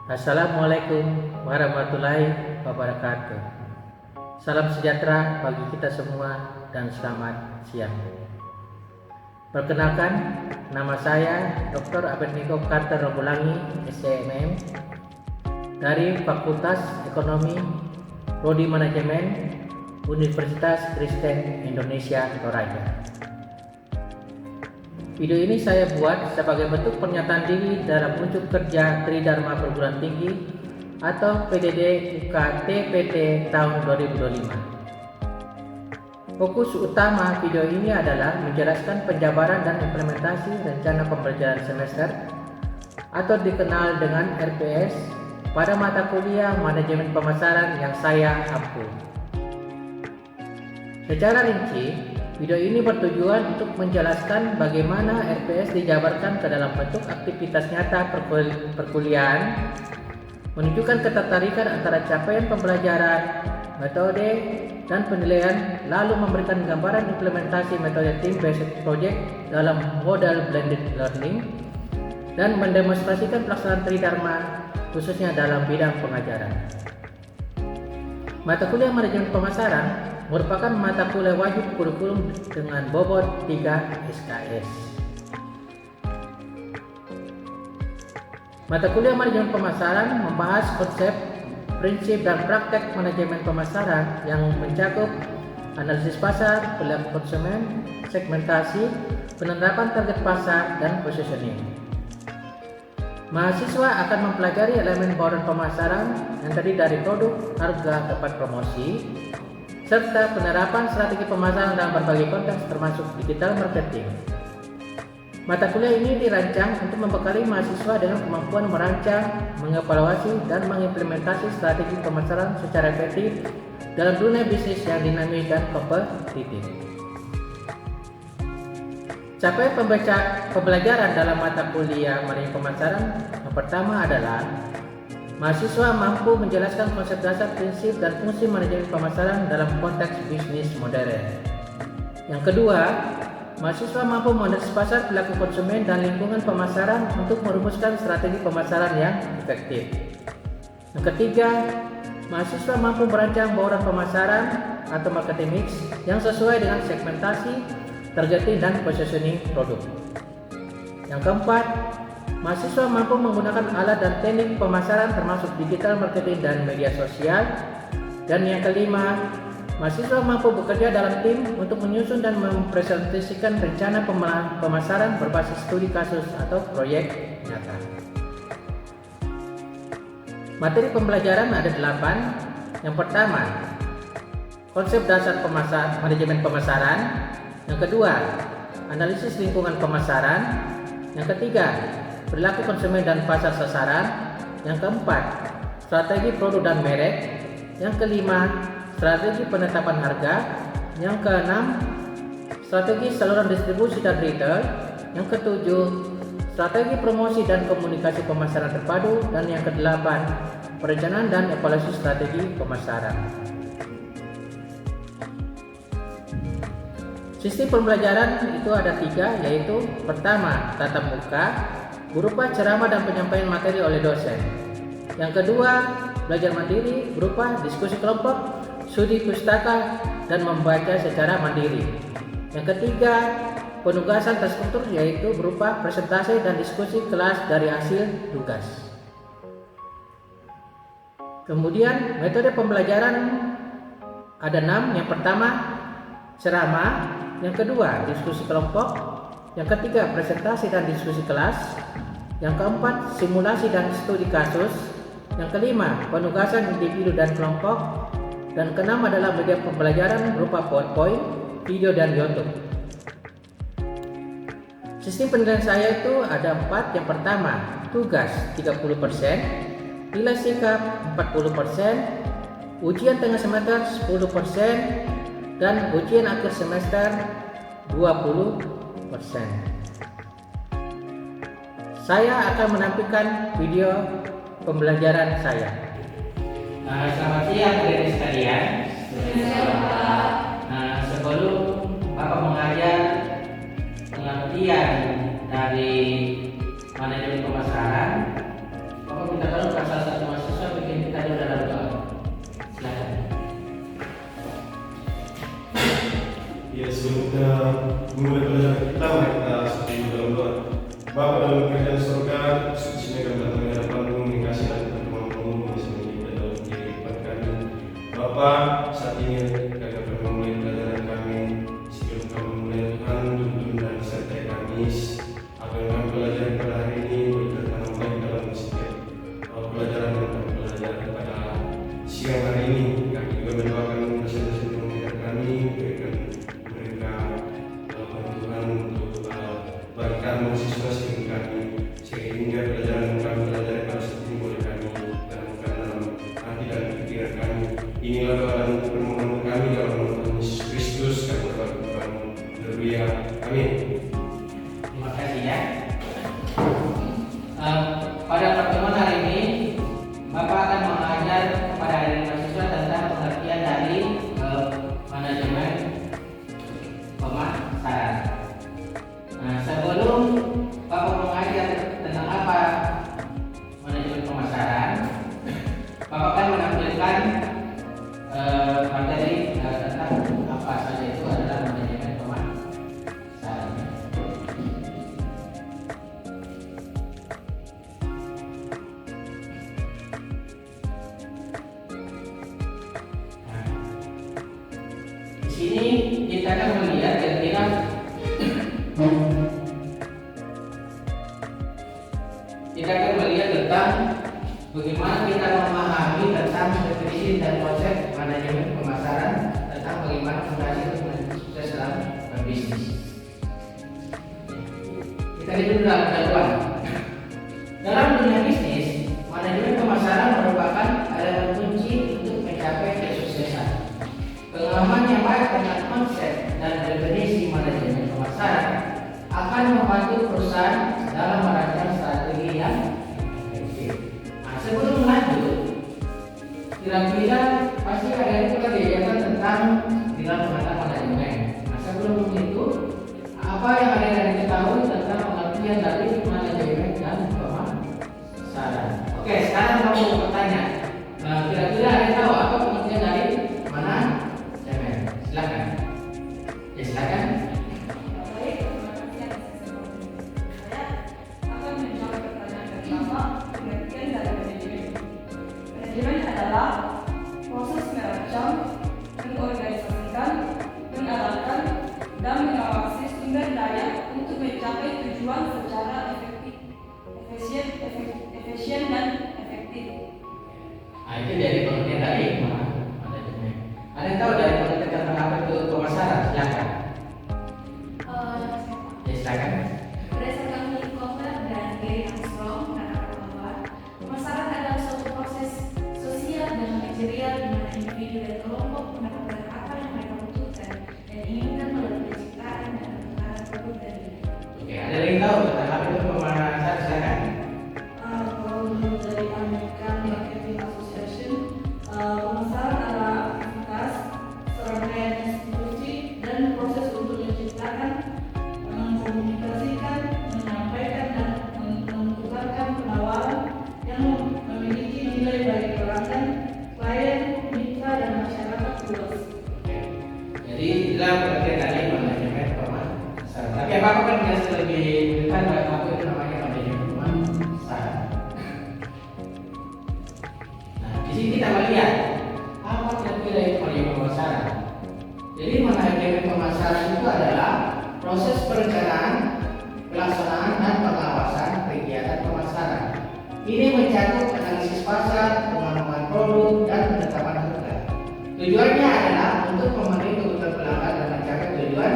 Assalamualaikum warahmatullahi wabarakatuh. Salam sejahtera bagi kita semua dan selamat siang. Perkenalkan, nama saya Dr. Abednego Carter Robulangi, SCMM, dari Fakultas Ekonomi, Prodi Manajemen, Universitas Kristen Indonesia Toraja. Video ini saya buat sebagai bentuk pernyataan diri dalam unjuk kerja Tridharma Perguruan Tinggi atau PDD UKT-PT tahun 2025. Fokus utama video ini adalah menjelaskan penjabaran dan implementasi rencana pembelajaran semester atau dikenal dengan RPS pada mata kuliah Manajemen Pemasaran yang saya ampu. Secara rinci, video ini bertujuan untuk menjelaskan bagaimana RPS dijabarkan ke dalam bentuk aktivitas nyata perkuliahan, menunjukkan ketertarikan antara capaian pembelajaran, metode, dan penilaian, lalu memberikan gambaran implementasi metode team-based project dalam model blended learning, dan mendemonstrasikan pelaksanaan Tridharma khususnya dalam bidang pengajaran. Mata kuliah Manajemen Pemasaran merupakan mata kuliah wajib kurikulum dengan bobot 3 SKS. Mata kuliah Manajemen Pemasaran membahas konsep, prinsip, dan praktek manajemen pemasaran yang mencakup analisis pasar, perilaku konsumen, segmentasi, penetapan target pasar, dan positioning. Mahasiswa akan mempelajari elemen bauran pemasaran yang terdiri dari produk, harga, tempat promosi, serta penerapan strategi pemasaran dalam berbagai konteks termasuk digital marketing. Mata kuliah ini dirancang untuk membekali mahasiswa dengan kemampuan merancang, mengevaluasi, dan mengimplementasi strategi pemasaran secara efektif dalam dunia bisnis yang dinamis dan kompetitif. Capaian pembelajaran dalam mata kuliah Manajemen Pemasaran yang pertama adalah mahasiswa mampu menjelaskan konsep dasar, prinsip, dan fungsi manajemen pemasaran dalam konteks bisnis modern. Yang kedua, mahasiswa mampu menganalisis pasar, perilaku konsumen, dan lingkungan pemasaran untuk merumuskan strategi pemasaran yang efektif. Yang ketiga, mahasiswa mampu merancang bauran pemasaran atau marketing mix yang sesuai dengan segmentasi, targeting, dan positioning produk. Yang keempat, mahasiswa mampu menggunakan alat dan teknik pemasaran termasuk digital marketing dan media sosial. Dan yang kelima, mahasiswa mampu bekerja dalam tim untuk menyusun dan mempresentasikan rencana pemasaran berbasis studi kasus atau proyek nyata. Materi pembelajaran ada 8. Yang pertama, konsep dasar manajemen pemasaran. Yang kedua, analisis lingkungan pemasaran. Yang ketiga, perilaku konsumen dan pasar sasaran. Yang keempat, strategi produk dan merek. Yang kelima, strategi penetapan harga. Yang keenam, strategi saluran distribusi dan retail. Yang ketujuh, strategi promosi dan komunikasi pemasaran terpadu. Dan yang kedelapan, perencanaan dan evaluasi strategi pemasaran. Sistem pembelajaran itu ada 3, yaitu pertama, tatap muka berupa ceramah dan penyampaian materi oleh dosen. Yang kedua, belajar mandiri berupa diskusi kelompok, studi pustaka, dan membaca secara mandiri. Yang ketiga, penugasan terstruktur yaitu berupa presentasi dan diskusi kelas dari hasil tugas. Kemudian metode pembelajaran ada 6. Yang pertama, ceramah. Yang kedua, diskusi kelompok. Yang ketiga, presentasi dan diskusi kelas. Yang keempat, simulasi dan studi kasus. Yang kelima, penugasan individu dan kelompok. Dan keenam adalah media pembelajaran berupa PowerPoint, video, dan YouTube. Sistem penilaian saya itu ada 4. Yang pertama, tugas 30%, nilai sikap 40%, ujian tengah semester 10%, dan ujian akhir semester 20%. Saya akan menampilkan video pembelajaran saya. Selamat siang adik-adik sekalian. Sebelum Bapak mengajar pengertian dari manajemen pemasaran, Bapak minta tolong pasal Bapa, saat ini kami akan memulai pelajaran kami. Sebelum kami mulai, Tuhan tuntun dan sertai kami. Apa yang kami pelajari pada hari ini bertertanam baik dalam setiap pelajaran yang kami pelajari pada siang hari ini. Kami juga mendoakan dosen-dosen yang mengajar kami, berikan mereka bantuan untuk berikan mahasiswa sehingga kami sehingga pelajaran yang kami pelajari pada saat ini boleh kami tanamkan dalam hati dan pikiran kami. Inilah doa dan permohonan kami dalam nama Tuhan Yesus Kristus. Kami berdoa kepadamu. Haleluya. Amin. Terima kasih ya. Pada pertemuan hari ini, Bapak akan mengajar kepada adik mahasiswa tentang pengertian dari manajemen pemasaran. Nah, sebelum Bapak mengajar tentang apa manajemen pemasaran, Bapak akan menampilkan materi tentang apa saja itu adalah manajemen pemasaran. Di sini kita akan melihat kira-kira tentang bagaimana kita memahami tentang definisi dan konsep manajemen pemasaran, tentang bagaimana fondasi untuk sukses dalam berbisnis. Kita lihat dulu dalam jagoan. Dalam dunia bisnis, manajemen pemasaran merupakan elemen kunci untuk mencapai kesuksesan. Pengalaman yang baik tentang konsep dan definisi manajemen pemasaran akan membantu perusahaan dalam merancang strategi yang efektif. Nah, sebelum lanjut, kira-kira pasti ada yang kita diajarkan tentang dalam pengertian manajemen. Nah, sebelum itu, apa yang ada yang diketahui tentang pengertian dari manajemen dan pemasaran? Oke, sekarang kamu mau bertanya. Nah, kira-kira ada yang tahu apa pengertian dari manajemen? Silakan. Ya, silakan. Baik, terima kasih atas kesempatan. Saya akan menjawab pertanyaan pertama, pengertian dari manajemen. Manajemen adalah proses merancang, mengorganisasikan, mengarahkan, dan mengawasi sumber daya untuk mencapai tujuan secara efisien dan efektif. Nah, itu dari pengertian dari manajemen. Ada yang tahu dari pengertian tentang apa itu pemasaran? Silakan. Ya, silakan. Berdasarkan Nick Koper dan Gary Armstrong mengatakan bahwa pemasaran adalah suatu proses sosial dan manajerial di mana individu dan kelompok mendapatkan apa yang mereka butuhkan dan inginkan melalui penciptaan dan penukaran produk dan jasa. Oke, ada yang tahu tentang apa itu pemasaran? Silakan. Kalau menurut dari American Marketing Association, pemasaran adalah aktivitas serangkaian institusi dan proses untuk menciptakan, mengkomunikasikan, menyampaikan dan menentukan penawaran yang memiliki nilai bagi pelanggan, klien, mitra dan masyarakat luas. Jadi itulah pengertian dari manajemen pemasaran. Tapi apa kan jelas lebih detail apa itu namanya manajemen pemasaran. Nah, di sini kita melihat apa kira-kira itu manajemen pemasaran. Jadi manajemen pemasaran itu adalah proses perencanaan, pelaksanaan dan pengawasan kegiatan pemasaran. Ini mencakup analisis pasar, pemahaman produk dan penetapan harga. Tujuannya adalah untuk memenuhi kebutuhan pelanggan dan mencapai tujuan.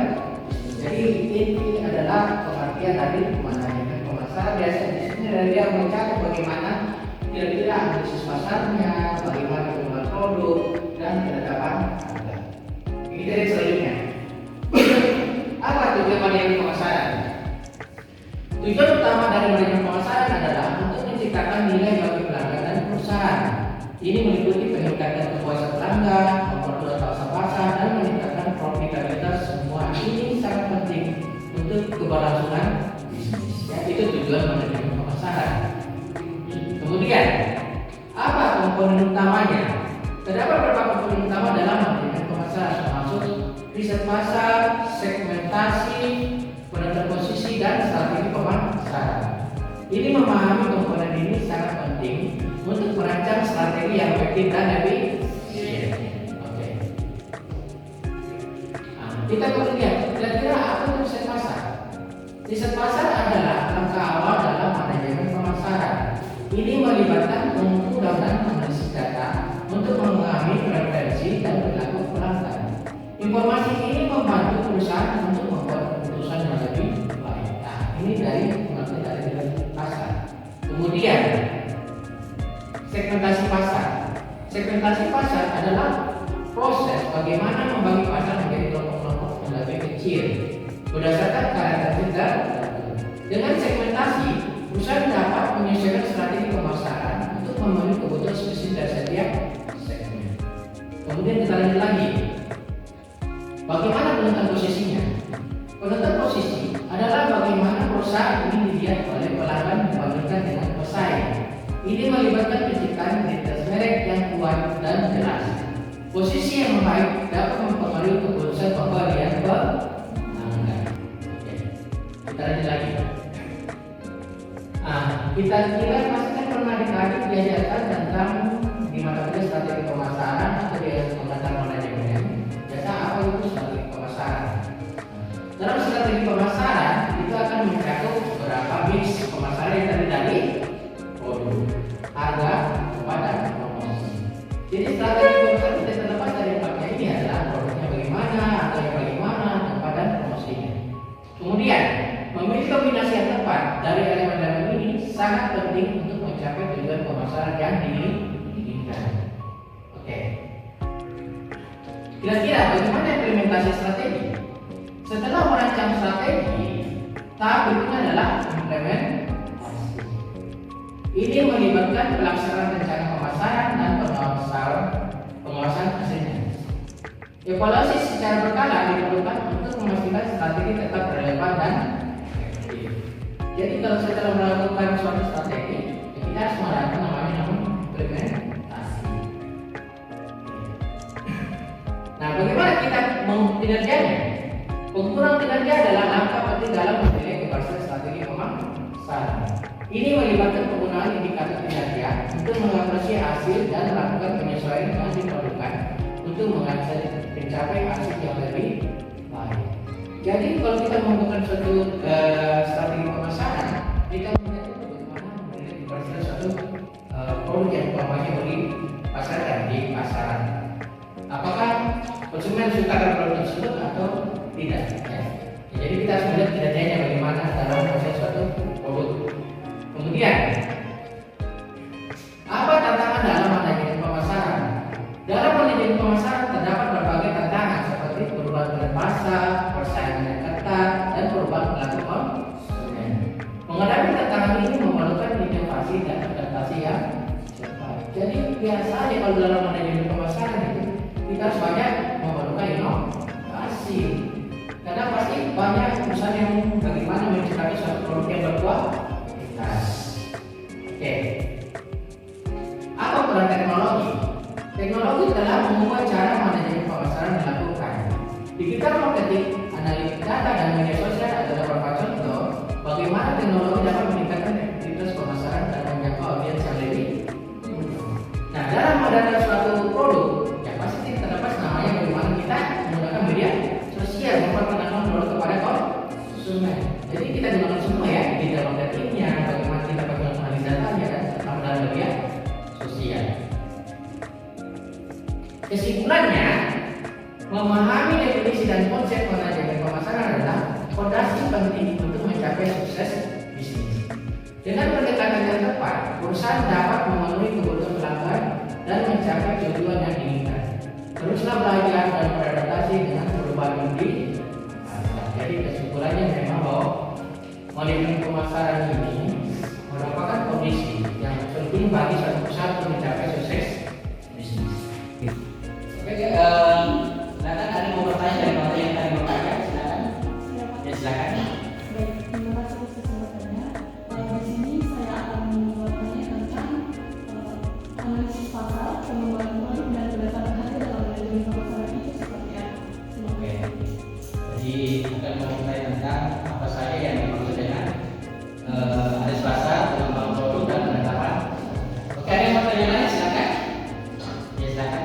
Jadi ini adalah pengertian dari manajemen pemasaran. Biasanya di sini dia mencakup bagaimana kira-kira analisis pasarnya, bagaimana pemahaman produk dan penetapan harga. Ini dari selanjutnya. Apa tujuan manajemen pemasaran? Tujuan utama dari manajemen pemasaran adalah untuk menciptakan nilai bagi pelanggan dan perusahaan. Ini meliputi peningkatan kepuasan pelanggan, memperluas pasar dan meningkatkan profitabilitas. Semua ini sangat penting untuk keberlangsungan bisnis. Ya, itu tujuan manajemen pemasaran. Kemudian, apa komponen utamanya? Terdapat beberapa komponen utama dalam manajemen pemasaran, termasuk riset pasar, segmentasi, penentuan posisi dan strategi pemasaran. Ini memahami komponen ini sangat penting untuk merancang strategi yang efektif dan efisien. kita kemudian kira-kira apa itu riset pasar? Riset pasar adalah langkah awal dalam manajemen pemasaran. Ini melibatkan pengumpulan dan analisis data untuk memahami preferensi dan perilaku pelanggan. Informasi ini membantu perusahaan untuk membuat keputusan yang lebih baik. Nah, ini dari pengertian dari pasar. Kemudian segmentasi pasar. Segmentasi pasar adalah proses bagaimana membagi pasar menjadi kelompok-kelompok yang lebih kecil berdasarkan karakteristik tertentu. Dengan segmentasi, perusahaan dapat menyesuaikan strategi pemasaran untuk memenuhi kebutuhan spesifik dari setiap segmen. Kemudian kita lanjut lagi. Bagaimana penentuan posisinya? Penentuan posisi adalah bagaimana perusahaan ini dilihat oleh pelanggan dibandingkan dengan pesaing. Ini melibatkan penciptaan identitas merek yang kuat dan jelas. Posisi yang baik dapat mempengaruhi keputusan pembelian pelanggan. Oke, kita lanjut lagi. Kita kira pasti kan pernah diajarkan tentang di mata kuliah strategi pemasaran atau di pengantar manajemen. Biasa apa itu strategi pemasaran? Dalam strategi pemasaran itu akan mencakup beberapa mix pemasaran yang terdiri dari produk, harga, tempat, dan promosi. Jadi strategi pemasaran tidak terlepas dari empatnya ini adalah produknya bagaimana, harganya bagaimana, tempat, dan promosinya. Kemudian memilih kombinasi yang tepat dari elemen-elemen ini sangat penting untuk mencapai tujuan pemasaran yang diinginkan. Oke. Kira-kira bagaimana implementasi strategi? Setelah merancang strategi, tahap berikutnya adalah implementasi. Ini melibatkan pelaksanaan rencana pemasaran dan pengawasan hasilnya. Evaluasi secara berkala diperlukan untuk memastikan strategi tetap relevan dan efektif. Jadi kalau setelah melakukan suatu strategi, kita harus melakukan namanya implementasi. Nah, bagaimana kita kinerjanya? Pengukuran kinerja adalah langkah penting dalam menilai keberhasilan strategi pemasaran. Ini melibatkan penggunaan indikator kinerja untuk mengevaluasi hasil dan melakukan penyesuaian yang diperlukan untuk mencapai hasil yang lebih baik. Jadi kalau kita menggunakan suatu strategi pemasaran, kita melihat bagaimana menilai keberhasilan suatu produk yang umpamanya bagi pasaran di pasaran. Apakah konsumen suka dengan produk tersebut atau tidak? Ya. Jadi kita harus melihat kinerjanya bagaimana dalam proses suatu produk. Kemudian, apa tantangan dalam manajemen pemasaran? Dalam manajemen pemasaran terdapat berbagai tantangan seperti perubahan tren pasar, persaingan yang ketat, dan perubahan perilaku konsumen. Menghadapi tantangan ini memerlukan inovasi dan adaptasi yang cepat. Jadi biasanya kalau dalam manajemen pemasaran itu kita harus banyak memerlukan inovasi. Karena pasti banyak perusahaan yang bagaimana menciptakan suatu produk yang berkualitas. Oke. Apa peran teknologi? Teknologi telah mengubah cara manajemen pemasaran dilakukan. Digital marketing, analitik data, dan media sosial adalah beberapa contoh bagaimana teknologi dapat meningkatkan efektivitas pemasaran dan menjangkau audiens yang lebih. Nah, dalam mengenalkan suatu produk, yang pasti terlepas namanya bagaimana kita menggunakan media sosial memperkenalkan produk kepada konsumen. Jadi kita gunakan semua ya, digital marketingnya, bagaimana kita menganalisis datanya dan tentang dalam media sosial. Kesimpulannya, memahami definisi dan konsep manajemen pemasaran adalah fondasi penting untuk mencapai sukses bisnis. Dengan pendekatan yang tepat, perusahaan dapat memenuhi kebutuhan pelanggan dan mencapai tujuan yang diinginkan. Teruslah belajar dan beradaptasi dengan perubahan di pasar. Jadi kesimpulannya memang bahwa manajemen pemasaran ini merupakan kondisi yang penting bagi suatu perusahaan untuk mencapai sukses bisnis. Oke, silakan ada mau bertanya dari orang yang tadi bertanya, silakan. Ya silakan. Baik, terima kasih atas kesempatannya. Di sini saya akan bertanya tentang analisis pasar, pengembangan produk, dan berdasarkan harga dalam manajemen pemasaran itu seperti apa? Oke. Jadi akan mau bertanya tentang apa saja yang dimaksud dengan analisis pasar, pengembangan produk, dan penetapan. Oke, ada yang mau bertanya lain, silakan. Ya silakan.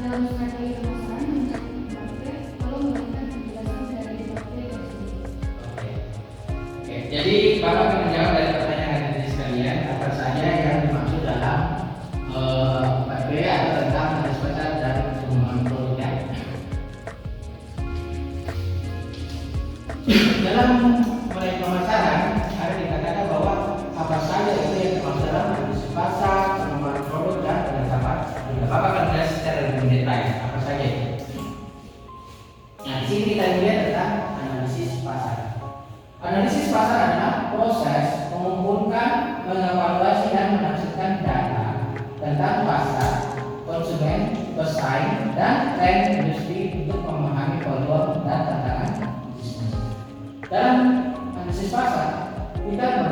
Dalam strategi pemasaran mencapai mengevaluasi dan menafsirkan data tentang pasar, konsumen, pesaing, dan tren industri untuk memahami peluang dan tantangan bisnis. Dalam analisis pasar, kita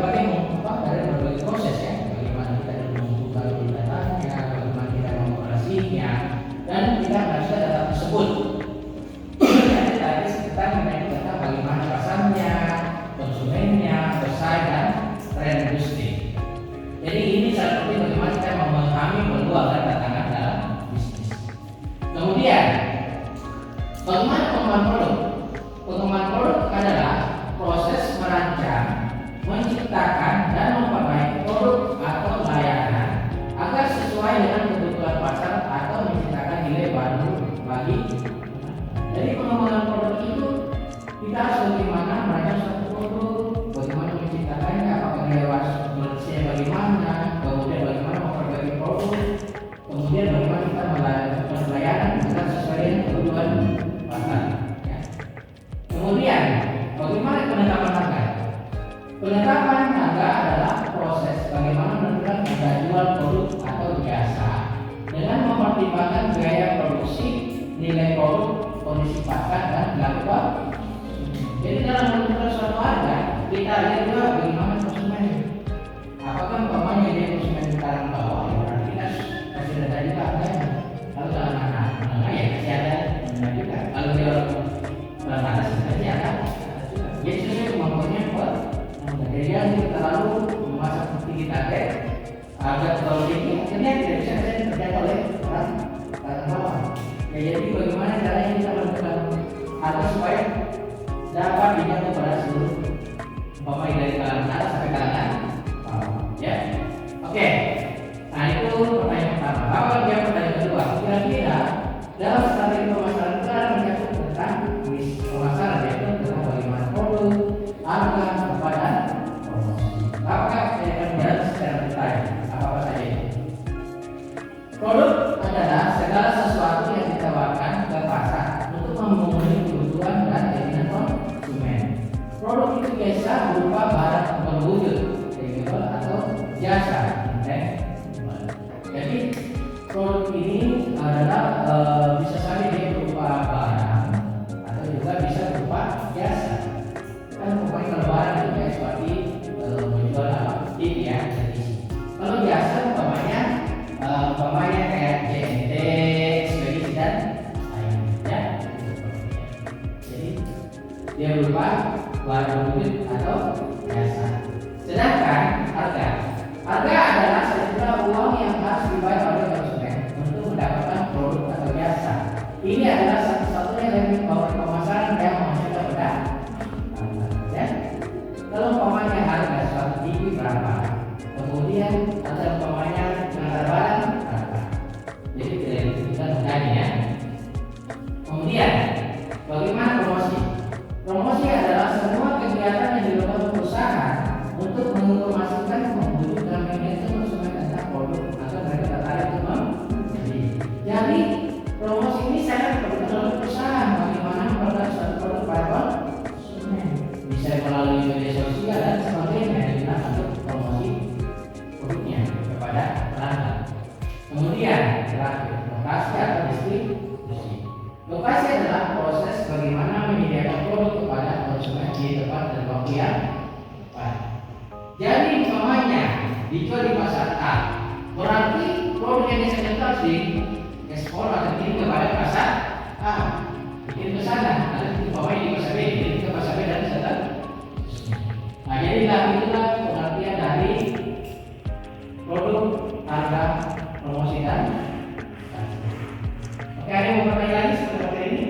dari berbagai proses ya, bagaimana kita membuka datanya, bagaimana kita mengoperasinya, dan kita menafsirkan data tersebut. Tadi kita mengenai tentang bagaimana pasarnya, konsumennya, pesaing, dan tren industri. Jadi ini seperti bagaimana kita memahami peluang dan tantangan dalam bisnis. Kemudian, bagaimana pengembangan produk? Pengembangan produk adalah proses merancang, menciptakan, dan memperbaiki produk atau layanan agar sesuai dengan kebutuhan pasar atau menciptakan nilai baru bagi. Jadi pengembangan produk itu kita harus bagaimana merancang suatu produk, bagaimana menciptakannya, apakah nilai produksinya bagaimana, kemudian bagaimana memperbaiki produk, kemudian bagaimana kita melakukan pelayanan agar sesuai dengan kebutuhan pasar. Ya. Kemudian bagaimana penetapan harga? Penetapan harga adalah proses bagaimana menentukan harga jual produk atau jasa dengan mempertimbangkan biaya produksi, nilai produk, kondisi pasar, dan dilakukan. Jadi dalam menentukan suatu harga, kita lihat juga bagaimana konsumen. Apakah umpamanya dia konsumen sekarang bawah, ya berarti kita kasih data juga harganya. Lalu kalau menengah ya kasih ada juga. Kalau dia orang atas kasih ada. Jadi sesuai kemampuannya buat. Jadi dia terlalu memasang tinggi target, harga terlalu tinggi, akhirnya tidak bisa terjangkau oleh orang bawah. Ya, jadi bagaimana caranya kita menentukan harga supaya dapat dijangkau pada seluruh pemain dari kalangan atas sampai kalangan bawah. Ya, oke. Nah itu pertanyaan pertama. Lalu yang pertanyaan kedua, kira-kira dalam strategi pemasaran kita mencakup tentang pemasaran yaitu tentang bagaimana produk, harga, dan promosi. Apakah saya akan menjelaskan secara detail apa saja itu? Produk adalah segala sesuatu yang ditawarkan ke pasar untuk memenuhi kebutuhan dan keinginan konsumen. Produk itu biasa berupa barang berwujud, atau jasa. Jadi produk ini adalah bisa saja dia berupa barang atau juga bisa berupa jasa. Kan pokoknya kalau barang itu kayak seperti menjual TV ya. Kalau jasa umpamanya kayak JNT, ekspedisi dan lainnya. Jadi dia berupa barang berwujud atau jasa. Sedangkan harga adalah sejumlah uang yang harus dibayar oleh konsumen untuk mendapatkan produk atau jasa. Ini adalah satu-satunya elemen pemasaran yang menghasilkan pendapatan. Ya. Kalau umpamanya harga suatu TV berapa, kemudian ada umpamanya pengantar barang berapa. Jadi kita mengkaji ya. Kemudian bagaimana promosi? Promosi adalah semua kegiatan yang dilakukan perusahaan untuk menginformasikan, membujuk dan mengingatkan konsumen tentang produk agar mereka tertarik untuk membeli. Jadi promosi ini sangat diperlukan oleh perusahaan bagaimana memperkenalkan suatu produk pada konsumen. Bisa melalui media sosial dan sebagainya digunakan untuk promosi produknya kepada pelanggan. Kemudian terakhir, lokasi atau distribusi. Lokasi adalah proses bagaimana menyediakan produk kepada konsumen di tempat dan waktu yang tepat. Jadi umpamanya dijual di pasar A, berarti produk yang disajikan harus diekspor atau dikirim kepada pasar A, dikirim ke sana, lalu umpamanya di pasar B, dikirim ke pasar B dan seterusnya. Nah jadilah itulah pengertian dari produk, harga, promosi dan. Oke, ada yang mau bertanya lagi seperti materi ini?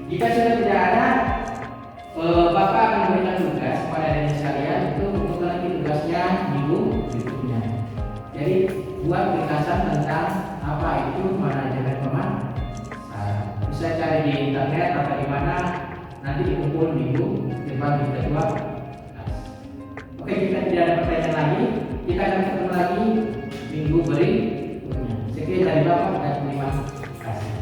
Jika sudah tidak ada, Bapak akan memberikan tugas kepada adik sekalian untuk mengumpulkan lagi tugasnya minggu berikutnya. Jadi buat ringkasan tentang apa itu manajemen pemasaran. Bisa cari di internet atau di mana, nanti dikumpul minggu depan minggu kedua. Oke, jika tidak ada pertanyaan lagi, kita akan ketemu lagi minggu berikutnya. Sekian dari Bapak dan terima kasih.